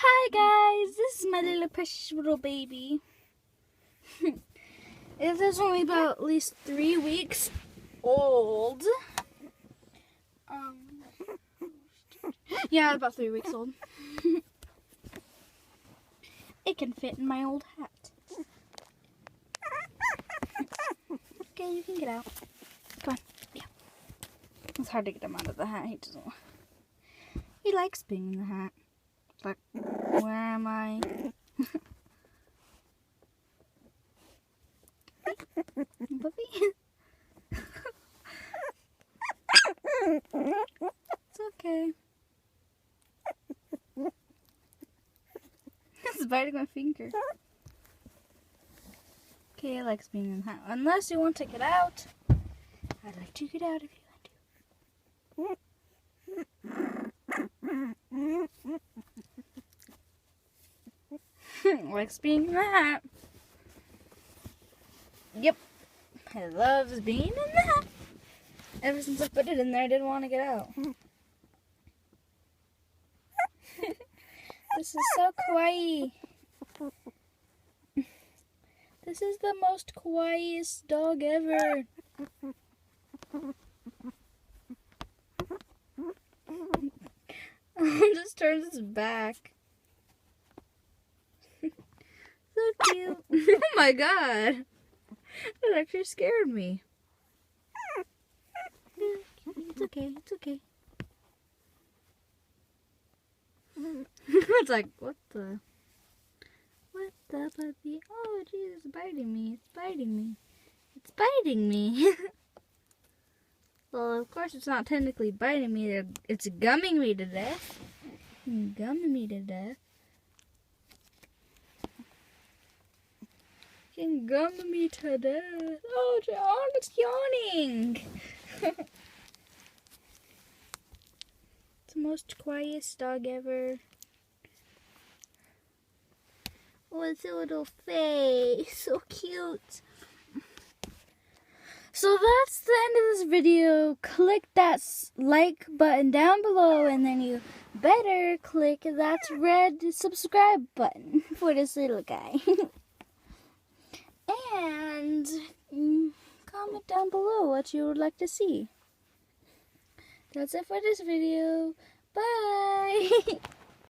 Hi guys, this is my little precious little baby. It is only about at least 3 weeks old. Yeah, about 3 weeks old. It can fit in my old hat. Okay, you can get out. Come on, yeah. It's hard to get him out of the hat. He likes being in the hat. It's like, where am I? Puppy? It's okay. It's biting my finger. Okay, it likes being in the hat. Unless you want to get out. I'd like to get out if you want to. Likes being in the hat. Yep. He loves being in the hat. Ever since I put it in there, I didn't want to get out. This is so kawaii. This is the most kawaiiest dog ever. Just turns its back. So cute. Oh my god. That actually scared me. It's okay, it's okay. It's like, what the puppy? Oh, jeez, it's biting me. It's biting me. It's biting me. Well, of course it's not technically biting me. It's gumming me to death. Gumming me to death. You can gum me to death. Oh, John, it's yawning. It's the most quietest dog ever. Oh, it's a little face. So cute. So that's the end of this video. Click that like button down below, and then you better click that red subscribe button for this little guy. And comment down below what you would like to see. That's it for this video. Bye!